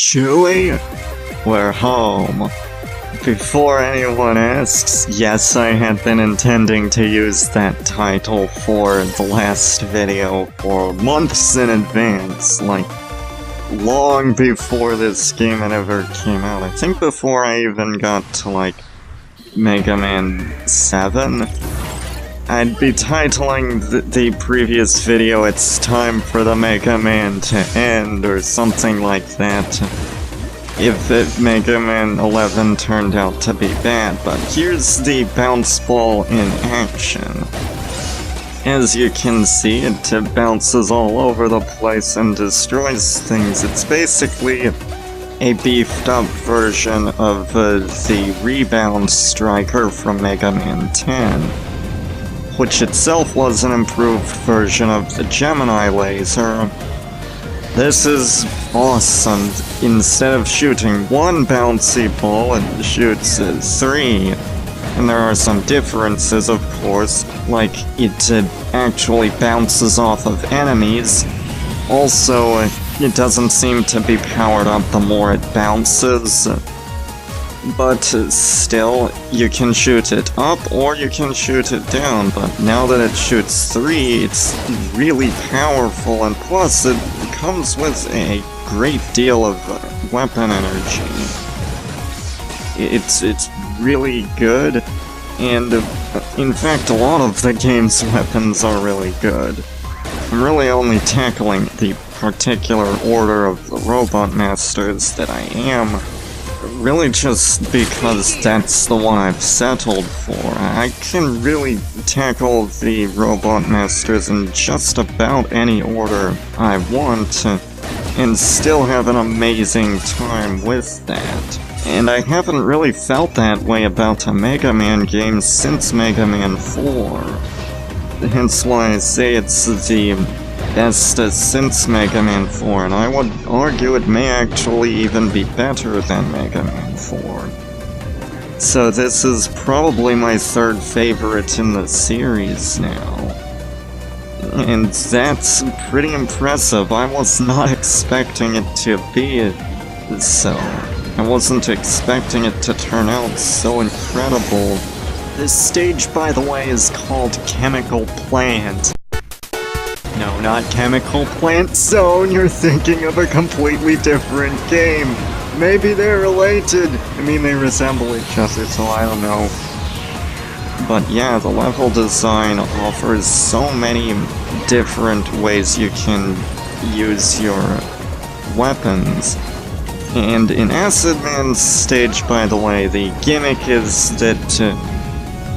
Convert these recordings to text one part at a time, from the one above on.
Chewie, we're home. Before anyone asks, yes, I had been intending to use that title for the last video for months in advance, like, long before this game had ever came out. I think before I even got to, like, Mega Man 7. I'd be titling the previous video, "It's time for the Mega Man to end," or something like that, if Mega Man 11 turned out to be bad. But here's the bounce ball in action. As you can see, it bounces all over the place and destroys things. It's basically a beefed up version of the Rebound Striker from Mega Man 10. Which itself was an improved version of the Gemini laser. This is awesome. Instead of shooting one bouncy ball, it shoots 3. And there are some differences, of course, like it actually bounces off of enemies. Also, it doesn't seem to be powered up the more it bounces. But still, you can shoot it up or you can shoot it down, but now that it shoots 3, it's really powerful, and plus it comes with a great deal of weapon energy. It's really good, and in fact a lot of the game's weapons are really good. I'm really only tackling the particular order of the Robot Masters that I am, really just because that's the one I've settled for. I can really tackle the Robot Masters in just about any order I want, and still have an amazing time with that. And I haven't really felt that way about a Mega Man game since Mega Man 4. Hence why I say it's the best since Mega Man 4, and I would argue it may actually even be better than Mega Man 4. So this is probably my third favorite in the series now. And that's pretty impressive. I was not expecting it to be so. I wasn't expecting it to turn out so incredible. This stage, by the way, is called Chemical Plant. No, not Chemical Plant Zone, you're thinking of a completely different game. Maybe they're related. I mean, they resemble each other, so I don't know. But yeah, the level design offers so many different ways you can use your weapons. And in Acid Man's stage, by the way, the gimmick is that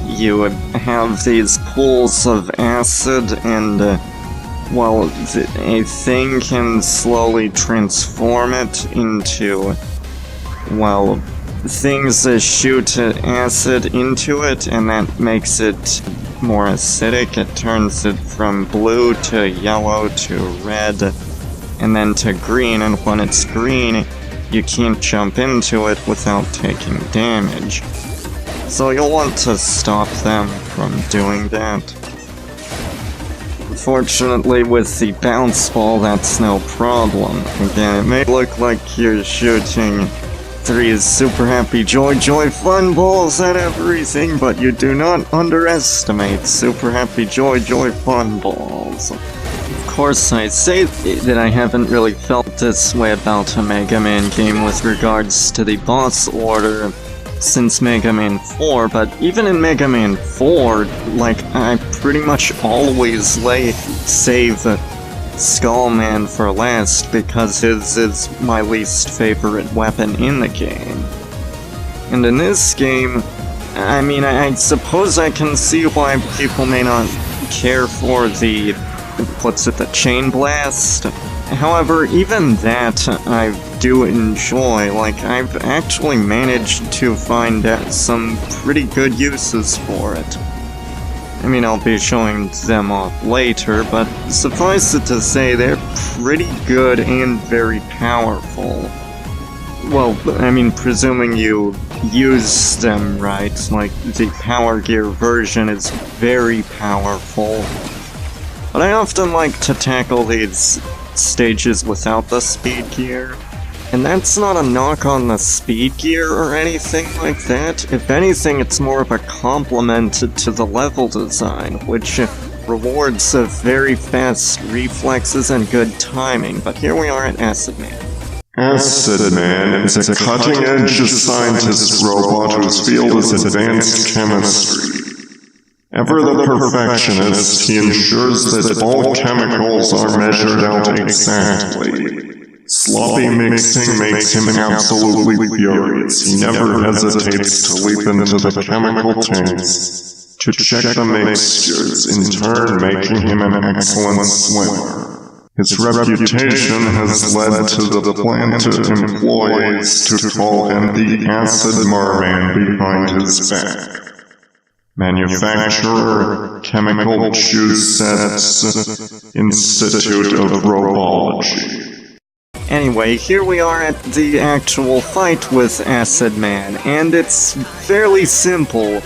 you have these pools of acid, and well, a thing can slowly transform it into, well, things that shoot acid into it, and that makes it more acidic. It turns it from blue to yellow to red, and then to green, and when it's green, you can't jump into it without taking damage. So you'll want to stop them from doing that. Fortunately, with the bounce ball, that's no problem. Again, it may look like you're shooting 3 Super Happy Joy Fun balls at everything, but you do not underestimate Super Happy Joy Fun balls. Of course, I say that I haven't really felt this way about a Mega Man game with regards to the boss order since Mega Man 4, but even in Mega Man 4, like, I pretty much always save Skullman for last because his is my least favorite weapon in the game. And in this game, I mean, I suppose I can see why people may not care for the Chain Blast. However, even that I do enjoy. Like, I've actually managed to find some pretty good uses for it. I mean, I'll be showing them off later, but suffice it to say, they're pretty good and very powerful. Well, I mean, presuming you use them right, like, the Power Gear version is very powerful. But I often like to tackle these stages without the speed gear. And that's not a knock on the speed gear or anything like that. If anything, it's more of a compliment to the level design, which rewards very fast reflexes and good timing. But here we are at Acid Man. Acid Man is a cutting-edge scientist robot whose field is advanced chemistry. Ever the perfectionist, he ensures that all chemicals are measured out exactly. Sloppy mixing makes him absolutely furious. He never hesitates to leap into the chemical tanks to check the mixtures, in turn making him an excellent swimmer. His reputation has led to the plant employees to call him the Acid Merman behind his back. Manufacturer, Chemical Juice Sets, Institute of Robology. Anyway, here we are at the actual fight with Acid Man, and it's fairly simple.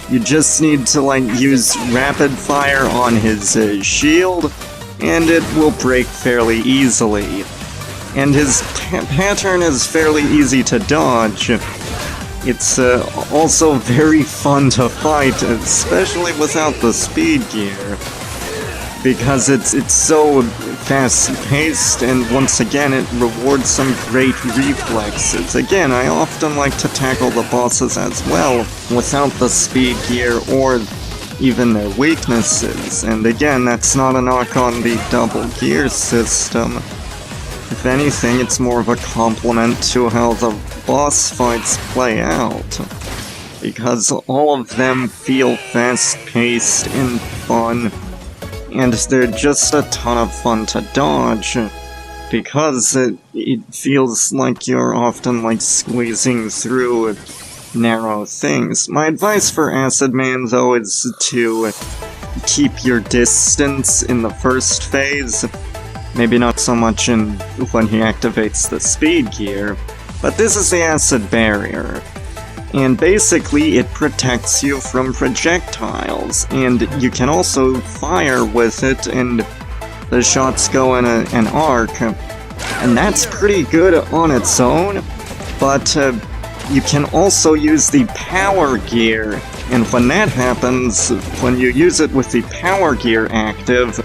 You just need to, use rapid fire on his shield, and it will break fairly easily. And his pattern is fairly easy to dodge. It's also very fun to fight, especially without the speed gear, because it's so fast-paced, and once again it rewards some great reflexes. Again, I often like to tackle the bosses as well without the speed gear or even their weaknesses, and again, that's not a knock on the double gear system. If anything, it's more of a compliment to how the boss fights play out, because all of them feel fast-paced and fun, and they're just a ton of fun to dodge, because it feels like you're often squeezing through narrow things. My advice for Acid Man, though, is to keep your distance in the first phase. Maybe not so much when he activates the speed gear, but this is the Acid Barrier. And basically, it protects you from projectiles, and you can also fire with it, and the shots go in an arc. And that's pretty good on its own, but you can also use the power gear, and when that happens, when you use it with the power gear active,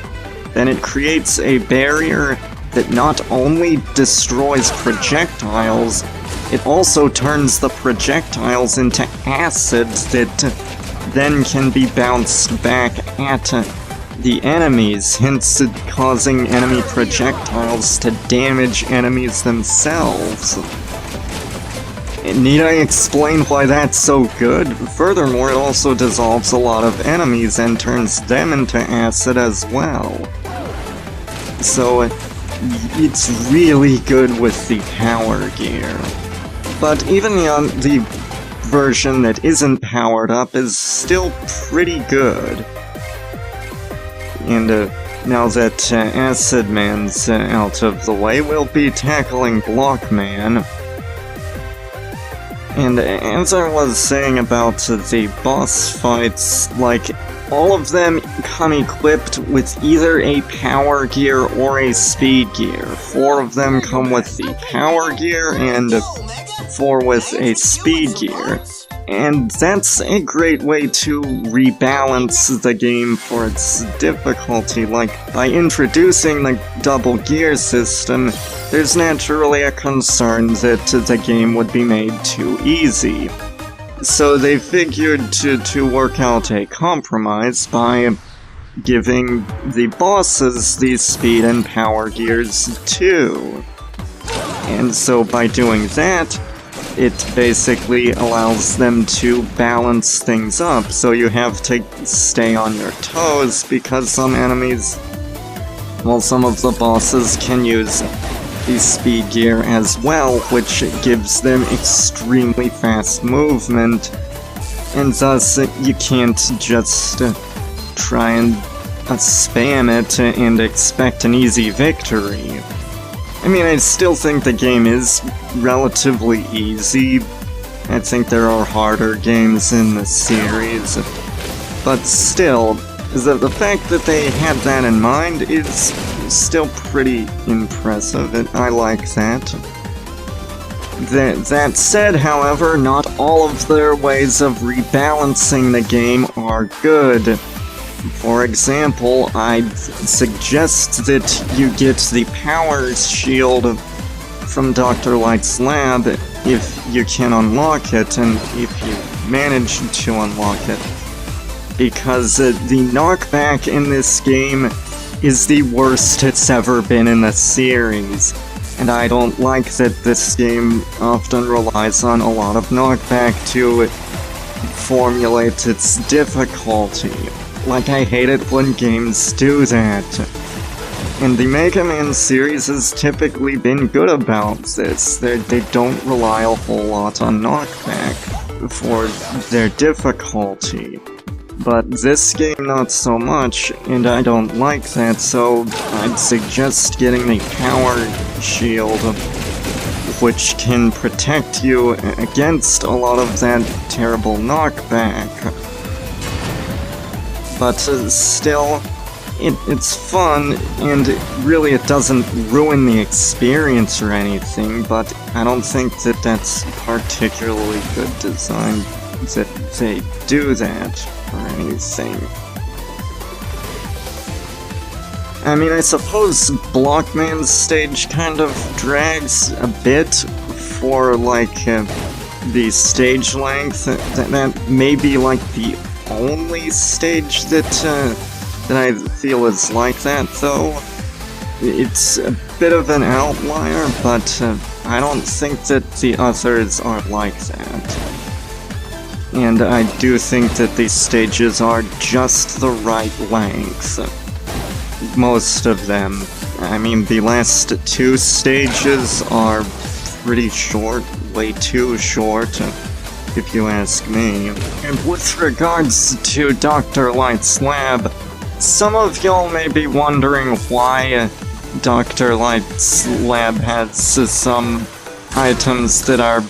then it creates a barrier that not only destroys projectiles, it also turns the projectiles into acid that then can be bounced back at the enemies, hence causing enemy projectiles to damage enemies themselves. Need I explain why that's so good? Furthermore, it also dissolves a lot of enemies and turns them into acid as well. So, it's really good with the power gear. But even the version that isn't powered up is still pretty good. And now that Acid Man's out of the way, we'll be tackling Block Man. And as I was saying about the boss fights, all of them come equipped with either a power gear or a speed gear. 4 of them come with the power gear, and 4 with a speed gear. And that's a great way to rebalance the game for its difficulty. By introducing the double gear system, there's naturally a concern that the game would be made too easy. So they figured to work out a compromise by giving the bosses these speed and power gears too. And so by doing that, it basically allows them to balance things up, so you have to stay on your toes, because some enemies, well, some of the bosses can use the speed gear as well, which gives them extremely fast movement, and thus you can't just try and spam it and expect an easy victory. I mean, I still think the game is relatively easy. I think there are harder games in the series, but still, the fact that they had that in mind is still pretty impressive, and I like that. That said, however, not all of their ways of rebalancing the game are good. For example, I'd suggest that you get the power shield from Dr. Light's lab if you can unlock it, and if you manage to unlock it. Because the knockback in this game is the worst it's ever been in the series. And I don't like that this game often relies on a lot of knockback to formulate its difficulty. Like, I hate it when games do that. And the Mega Man series has typically been good about this. They don't rely a whole lot on knockback for their difficulty. But this game not so much, and I don't like that, so I'd suggest getting the power shield, which can protect you against a lot of that terrible knockback. But still, it's fun, and really it doesn't ruin the experience or anything, but I don't think that that's particularly good design that they do that or anything. I mean, I suppose Blockman's stage kind of drags a bit for, like, the stage length. That may be, like, the only stage that I feel is like that, though. It's a bit of an outlier, but I don't think that the others are like that. And I do think that these stages are just the right length. Most of them. I mean, the last two stages are pretty short, way too short, if you ask me. And with regards to Dr. Light's lab, some of y'all may be wondering why Dr. Light's lab has some items that are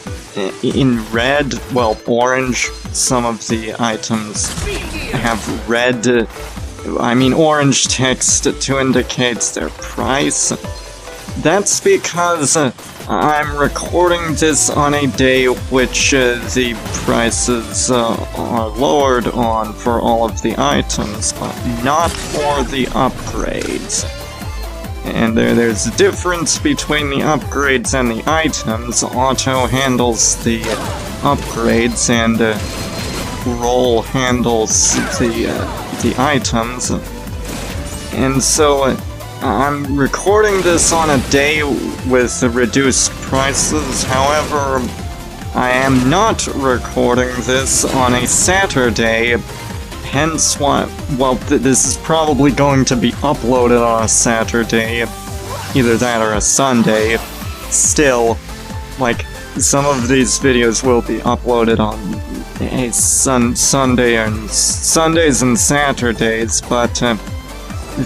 in red, well, orange. Some of the items have red, orange text to indicate their price. That's because I'm recording this on a day which the prices are lowered on for all of the items, but not for the upgrades. And there's a difference between the upgrades and the items. Auto handles the upgrades and Roll handles the items. And so I'm recording this on a day with the reduced prices. However, I am not recording this on a Saturday. Hence why, well, this is probably going to be uploaded on a Saturday, either that or a Sunday. Still, like, some of these videos will be uploaded on a Sunday and Sundays and Saturdays, but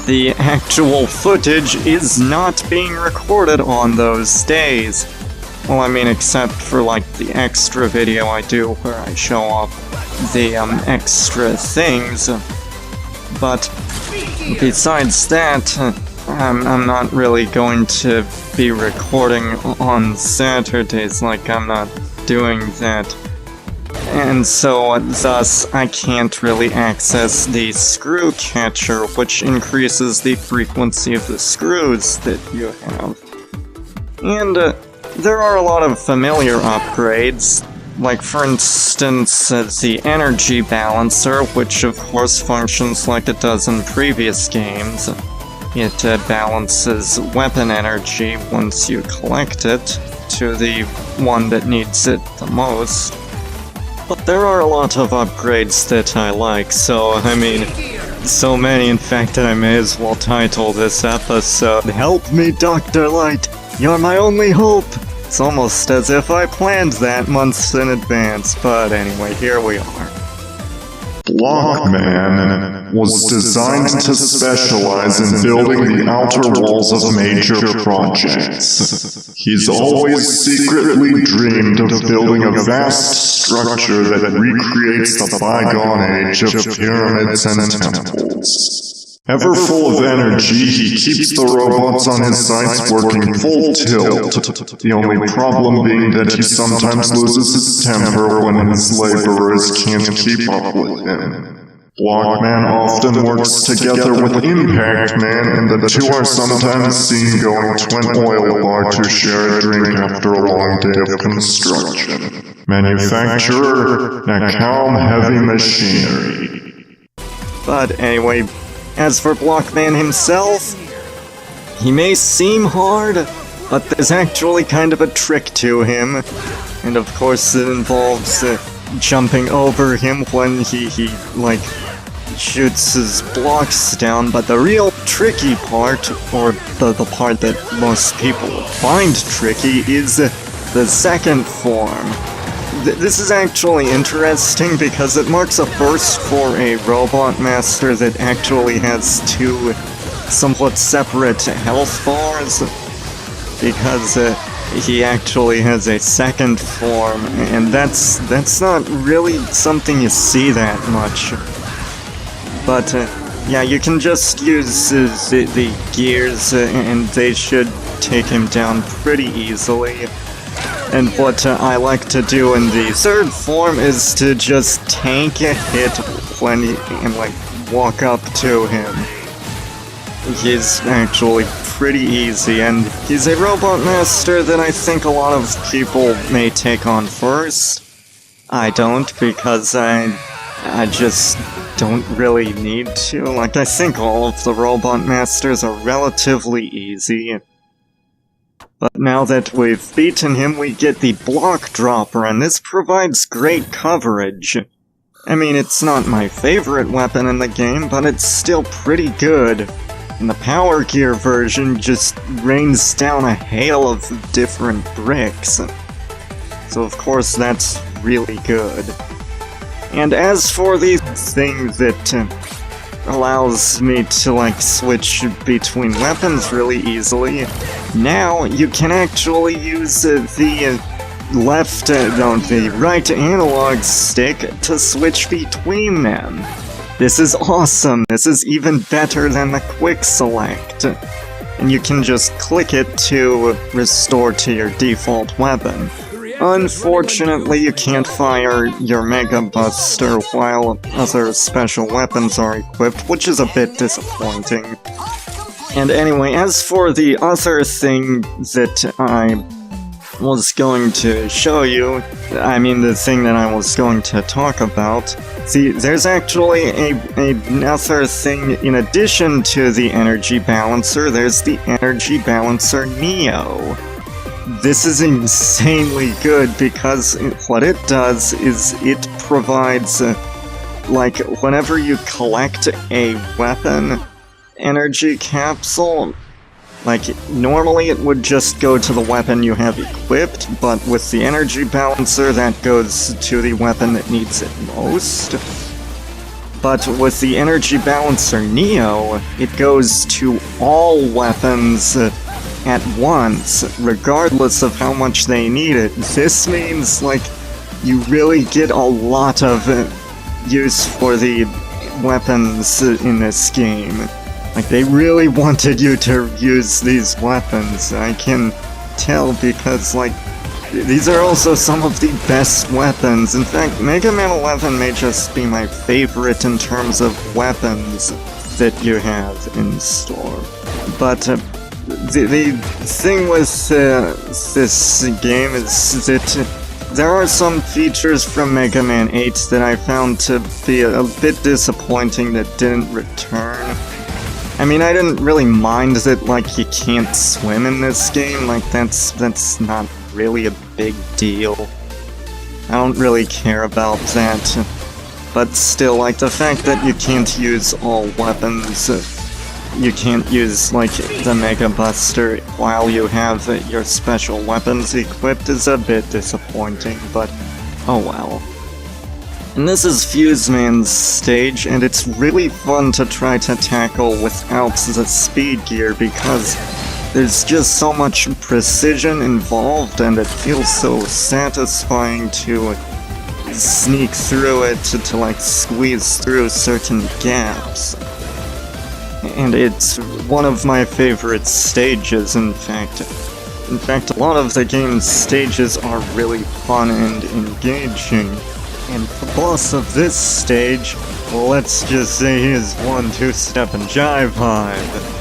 the actual footage is not being recorded on those days. Well, I mean, except for, like, the extra video I do where I show off the extra things. But besides that, I'm not really going to be recording on Saturdays, like, I'm not doing that. And so, thus, I can't really access the screw catcher, which increases the frequency of the screws that you have. And there are a lot of familiar upgrades, like, for instance, the energy balancer, which of course functions like it does in previous games. It balances weapon energy once you collect it to the one that needs it the most. But there are a lot of upgrades that I like, so, I mean, so many in fact that I may as well title this episode, "Help me, Dr. Light, you're my only hope!" It's almost as if I planned that months in advance, but anyway, here we are. Blockman was designed to specialize in building the outer walls of major projects. He's always secretly dreamed of building a vast structure that recreates the bygone age of pyramids and temples. Ever full of energy, he keeps the robots on his sites working full tilt. The only problem being that he sometimes loses his temper when his laborers can't keep up with him. Blockman often works together with Impact Man, and the two are sometimes seen going to an oil bar to share a drink after a long day of construction. Manufacturer, Nakalm Heavy Machinery. But anyway, as for Blockman himself, he may seem hard, but there's actually kind of a trick to him. And of course it involves jumping over him when he shoots his blocks down, but the real tricky part, or the part that most people find tricky, is the second form. This is actually interesting because it marks a first for a robot master that actually has two somewhat separate health bars, because he actually has a second form, and that's not really something you see that much. But yeah, you can just use the gears and they should take him down pretty easily. And what I like to do in the third form is to just tank a hit when and walk up to him. He's actually pretty easy, and he's a robot master that I think a lot of people may take on first. I don't, because I just don't really need to. I think all of the robot masters are relatively easy. But now that we've beaten him, we get the block dropper, and this provides great coverage. I mean, it's not my favorite weapon in the game, but it's still pretty good. And the Power Gear version just rains down a hail of different bricks. So of course that's really good. And as for the thing that allows me to switch between weapons really easily, now you can actually use the right analog stick to switch between them. This is awesome. This is even better than the quick select. And you can just click it to restore to your default weapon. Unfortunately, you can't fire your Mega Buster while other special weapons are equipped, which is a bit disappointing. And anyway, as for the other thing that I was going to show you, the thing that I was going to talk about, see, there's actually another thing in addition to the Energy Balancer. There's the Energy Balancer Neo. This is insanely good because what it does is it provides, whenever you collect a weapon energy capsule, normally it would just go to the weapon you have equipped, but with the Energy Balancer that goes to the weapon that needs it most. But with the Energy Balancer Neo, it goes to all weapons at once, regardless of how much they need it. This means, you really get a lot of use for the weapons in this game. They really wanted you to use these weapons. I can tell because, these are also some of the best weapons. In fact, Mega Man 11 may just be my favorite in terms of weapons that you have in store. But, the thing with this game is that there are some features from Mega Man 8 that I found to be a bit disappointing that didn't return. I didn't really mind that, you can't swim in this game. That's not really a big deal. I don't really care about that. But still, the fact that you can't use all weapons, you can't use, the Mega Buster while you have your special weapons equipped is a bit disappointing, but oh well. And this is Fuseman's stage, and it's really fun to try to tackle without the speed gear because there's just so much precision involved, and it feels so satisfying to sneak through it, to squeeze through certain gaps. And it's one of my favorite stages, in fact. In fact, a lot of the game's stages are really fun and engaging. And the boss of this stage, well, let's just say he is one two-step and jive vibe.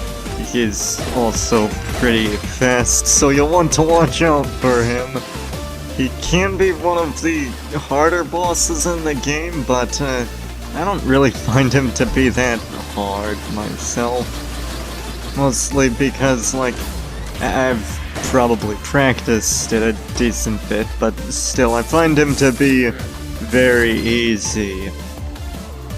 He's also pretty fast, so you'll want to watch out for him. He can be one of the harder bosses in the game, but I don't really find him to be that hard myself. Mostly because, like, I've probably practiced it a decent bit, but still, I find him to be very easy.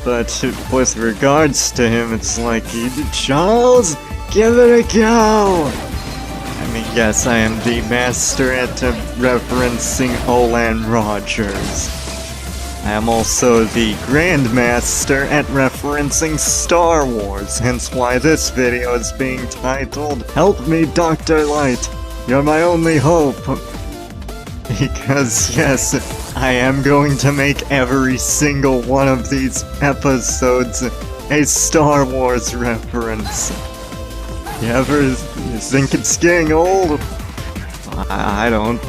But with regards to him, it's like, Charles, give it a go! I mean, yes, I am the master at referencing Olan Rogers. I am also the Grandmaster at referencing Star Wars, hence why this video is being titled, Help Me, Dr. Light, You're My Only Hope. Because, yes, I am going to make every single one of these episodes a Star Wars reference. You ever think it's getting old? I don't.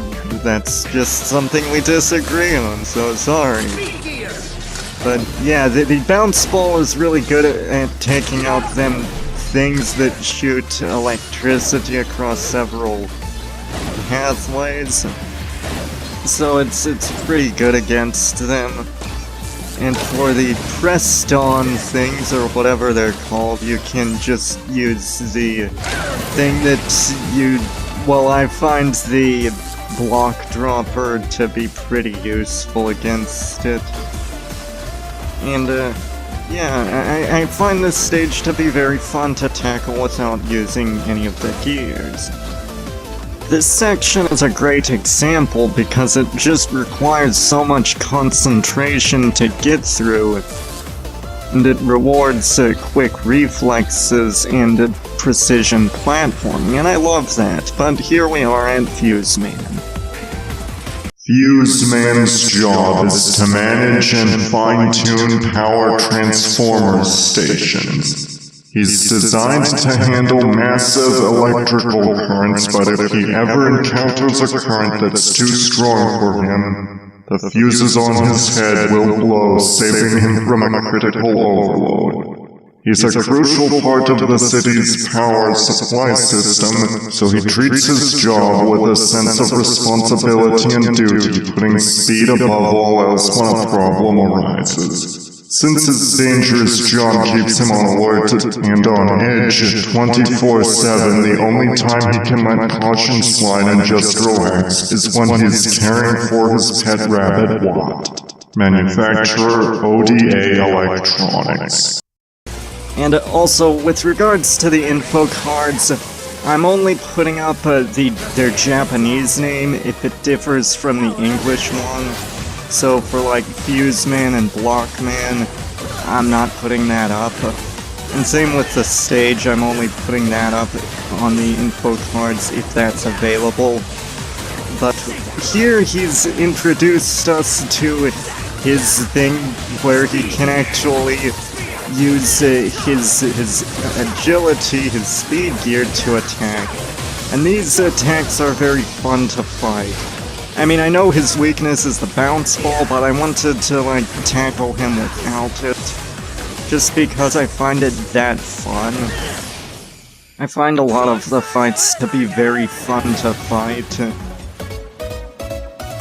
That's just something we disagree on, so sorry. But yeah, the bounce ball is really good at taking out them things that shoot electricity across several pathways. So it's pretty good against them. And for the pressed on things, or whatever they're called, you can just use the thing that you... Well, I find the block dropper to be pretty useful against it. And, yeah, I find this stage to be very fun to tackle without using any of the gears. This section is a great example because it just requires so much concentration to get through, and it rewards quick reflexes and precision platforming, and I love that, but here we are at Fuse Man. Fuse Man's job is to manage and fine-tune power transformer stations. He's designed to handle massive electrical currents, but if he ever encounters a current that's too strong for him, the fuses on his head will blow, saving him from a critical overload. He's a crucial part of the city's power supply system, so he treats his job with a sense of responsibility and duty, putting speed above all else when a problem arises. Since his dangerous job keeps him on alert and on edge 24/7, the only time he can let caution slide and just relax is when he's caring for his pet rabbit Watt. Manufacturer ODA Electronics. And also, with regards to the info cards, I'm only putting up their Japanese name if it differs from the English one. So for like Fuse Man and Block Man, I'm not putting that up. And same with the stage, I'm only putting that up on the info cards if that's available. But here he's introduced us to his thing where he can actually use his agility, his speed gear to attack. And these attacks are very fun to fight. I mean, I know his weakness is the bounce ball, but I wanted to, like, tackle him without it. Just because I find it that fun. I find a lot of the fights to be very fun to fight.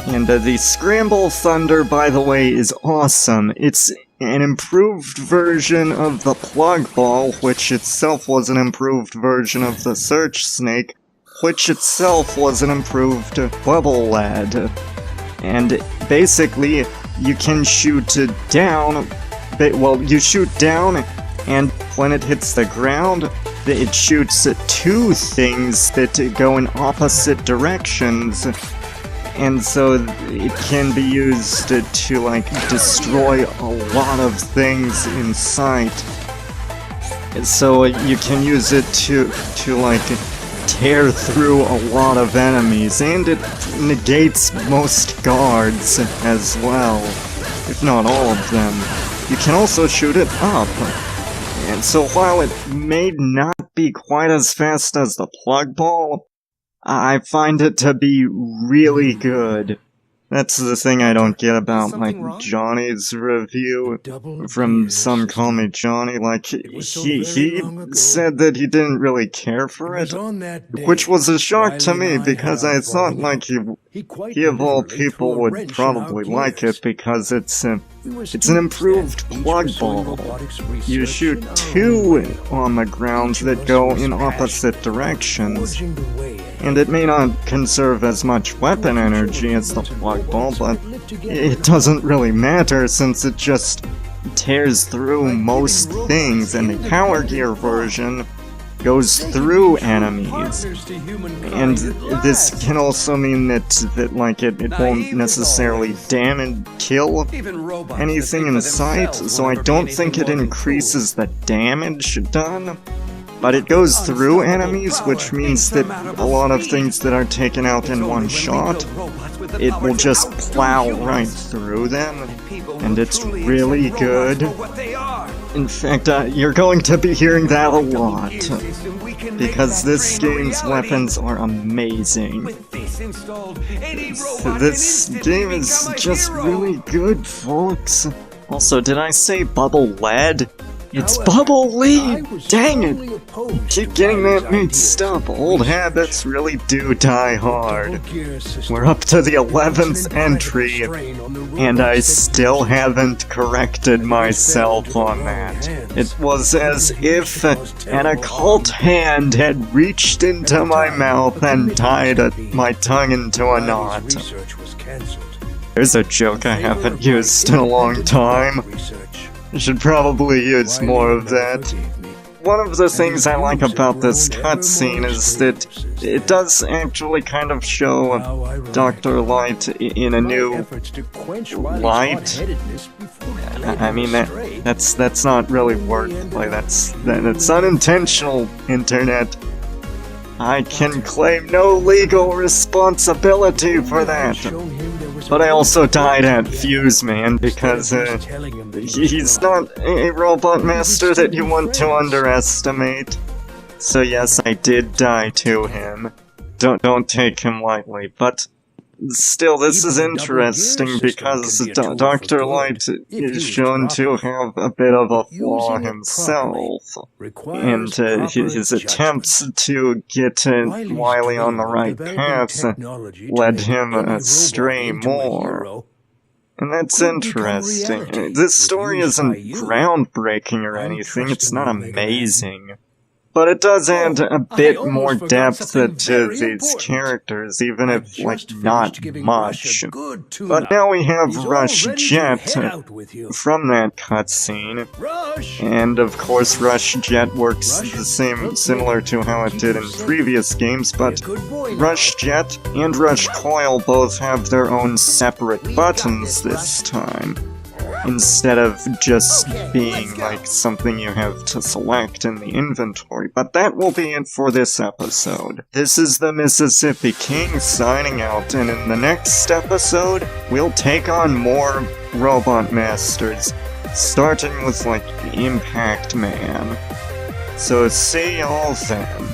And the Scramble Thunder, by the way, is awesome. It's an improved version of the Plug Ball, which itself was an improved version of the Search Snake, which itself was an improved Bubble Lad. And basically, you can shoot down, well, you shoot down, and when it hits the ground, it shoots two things that go in opposite directions. And so it can be used to, like, destroy a lot of things in sight. So you can use it to like, tear through a lot of enemies, and it negates most guards as well, if not all of them. You can also shoot it up, And so while it may not be quite as fast as the plug ball, I find it to be really good. That's the thing I don't get about, like, Johnny's review from Some Call Me Johnny. Like, he said that he didn't really care for it, which was a shock to me, because I thought, like, he of all people would probably like it, because it's an improved plug ball. You shoot two on the ground that go in opposite directions, and it may not conserve as much weapon energy as the plug ball, but it doesn't really matter since it just tears through most things, and the Power Gear version goes through enemies. And this can also mean that like, it won't necessarily kill anything in sight, so I don't think it increases the damage done. But it goes through enemies, which means that a lot of things that are taken out in one shot, it will just plow right through them, and it's really good. In fact, you're going to be hearing that a lot, because this game's weapons are amazing. This game is just really good, folks. Also, did I say bubble lead? It's Bubble Lead! Dang it! Keep getting that mixed up. Old habits really do die hard. We're up to the 11th entry, and I still haven't corrected myself on that. It was as if an occult hand had reached into my mouth and tied my tongue into a knot. There's a joke I haven't used in a long time. I should probably use more of that. One of the things I like about this cutscene is that it does actually kind of show Dr. Light in a new light. I mean, that's not really wordplay, that's unintentional, Internet. I can claim no legal responsibility for that. But I also died at Fuse Man because he's not a robot master that you want to underestimate. So yes, I did die to him. Don't take him lightly, but still, this is interesting because Dr. Light is shown to have a bit of a flaw himself, and his attempts to get Wily on the right path led him astray more. And that's interesting. This story isn't groundbreaking or anything, it's not amazing. But it does add a bit more depth to these characters, even if, like, not much. But now we have Rush Jet from that cutscene. And of course Rush Jet works similar to how it did in previous games, but Rush Jet and Rush Coil both have their own separate buttons this time, instead of just being like something you have to select in the inventory. But that will be it for this episode. This is the Mississippi King signing out, and in the next episode, we'll take on more Robot Masters, starting with, like, Impact Man. So see y'all then.